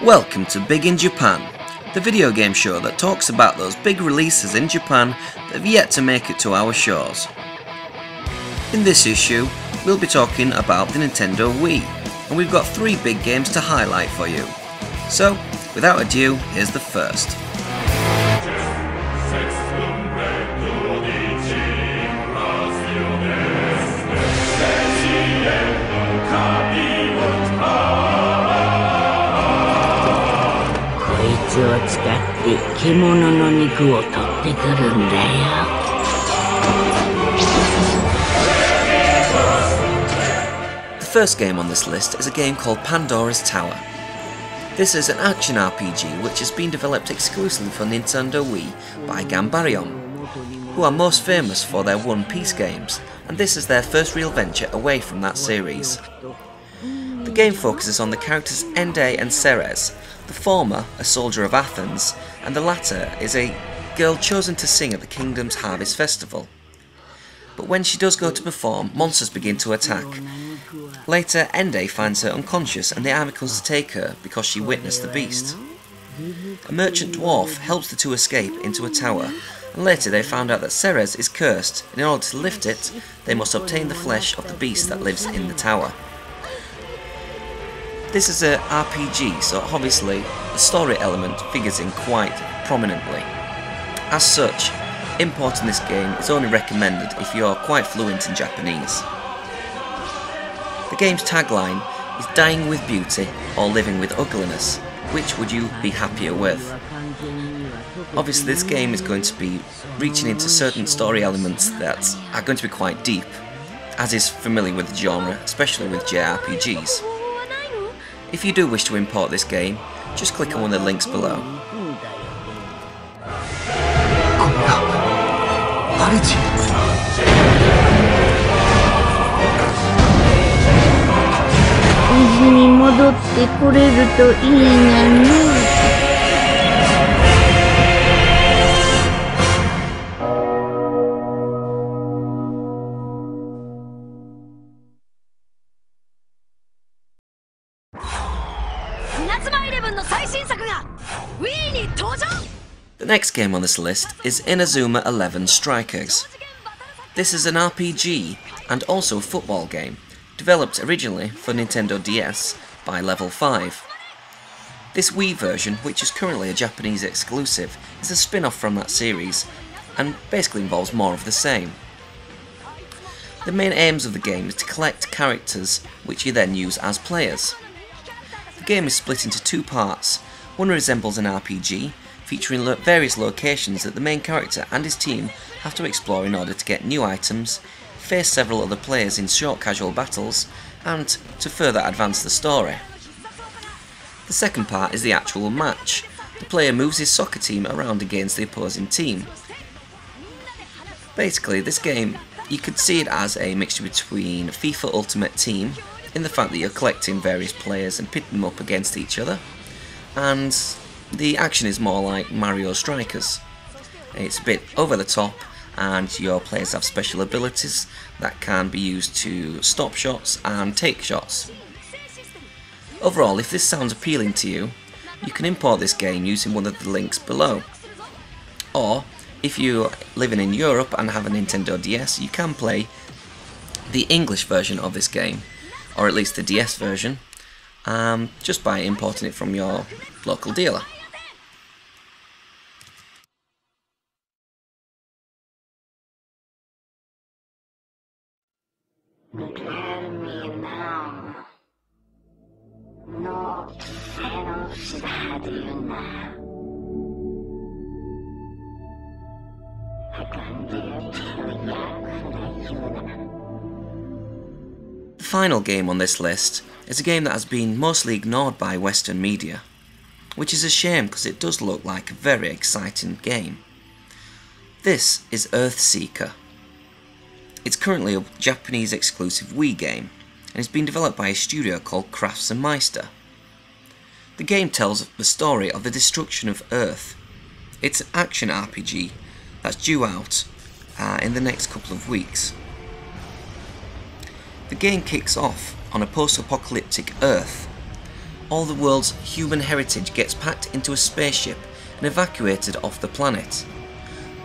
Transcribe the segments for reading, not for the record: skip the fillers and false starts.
Welcome to Big in Japan, the video game show that talks about those big releases in Japan that have yet to make it to our shores. In this issue, we'll be talking about the Nintendo Wii, and we've got 3 big games to highlight for you. So, without ado, here's the first. The first game on this list is a game called Pandoras Tower. This is an action RPG which has been developed exclusively for Nintendo Wii by Ganbarion, who are most famous for their One Piece games, and this is their first real venture away from that series. The game focuses on the characters Ende and Ceres, the former a soldier of Athens, and the latter is a girl chosen to sing at the kingdom's harvest festival. But when she does go to perform, monsters begin to attack. Later, Ende finds her unconscious and the army comes to take her because she witnessed the beast. A merchant dwarf helps the two escape into a tower, and later they found out that Ceres is cursed, and in order to lift it, they must obtain the flesh of the beast that lives in the tower. This is a RPG, so obviously the story element figures in quite prominently. As such, importing this game is only recommended if you are quite fluent in Japanese. The game's tagline is "Dying with beauty or living with ugliness. Which would you be happier with?" Obviously this game is going to be reaching into certain story elements that are going to be quite deep, as is familiar with the genre, especially with JRPGs. If you do wish to import this game, just click on one of the links below. The next game on this list is Inazuma 11 Strikers. This is an RPG and also a football game, developed originally for Nintendo DS by Level 5. This Wii version, which is currently a Japanese exclusive, is a spin-off from that series, and basically involves more of the same. The main aims of the game is to collect characters which you then use as players. The game is split into 2 parts. One resembles an RPG, featuring various locations that the main character and his team have to explore in order to get new items, face several other players in short casual battles, and to further advance the story. The second part is the actual match. The player moves his soccer team around against the opposing team. Basically, this game, you could see it as a mixture between FIFA Ultimate Team, in the fact that you're collecting various players and pitting them up against each other, and the action is more like Mario Strikers. It's a bit over the top, and your players have special abilities that can be used to stop shots and take shots. Overall, if this sounds appealing to you, you can import this game using one of the links below. Or, if you're living in Europe and have a Nintendo DS, you can play the English version of this game, or at least the DS version, just by importing it from your local dealer. The final game on this list is a game that has been mostly ignored by Western media, which is a shame because it does look like a very exciting game. This is Earthseeker. It's currently a Japanese exclusive Wii game, and it's been developed by a studio called Meister. The game tells the story of the destruction of Earth. It's an action RPG that's due out in the next couple of weeks. The game kicks off on a post-apocalyptic Earth, all the world's human heritage gets packed into a spaceship and evacuated off the planet.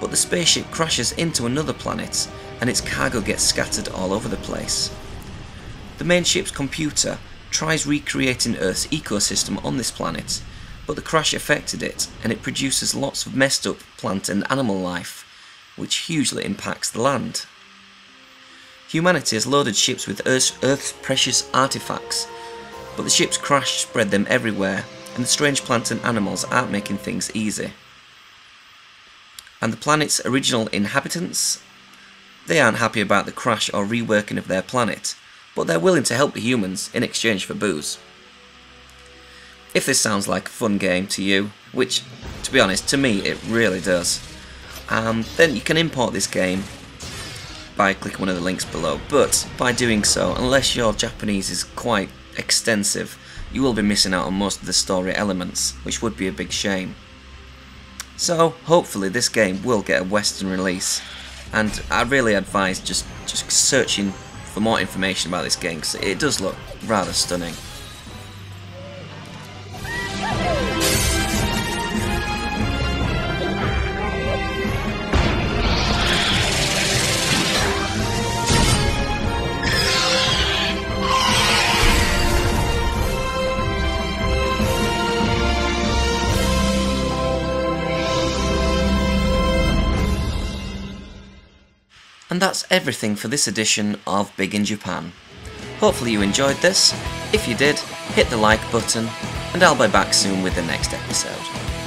But the spaceship crashes into another planet and its cargo gets scattered all over the place. The main ship's computer tries recreating Earth's ecosystem on this planet, but the crash affected it and it produces lots of messed up plant and animal life, which hugely impacts the land. Humanity has loaded ships with Earth's precious artifacts, but the ship's crash spread them everywhere, and the strange plants and animals aren't making things easy. And the planet's original inhabitants? They aren't happy about the crash or reworking of their planet, but they're willing to help the humans in exchange for booze. If this sounds like a fun game to you, which, to be honest, to me it really does, then you can import this game by clicking one of the links below, but by doing so, unless your Japanese is quite extensive, you will be missing out on most of the story elements, which would be a big shame. So hopefully this game will get a Western release, and I really advise just searching for more information about this game, because it does look rather stunning. And that's everything for this edition of Big in Japan. Hopefully you enjoyed this. If you did, hit the like button, and I'll be back soon with the next episode.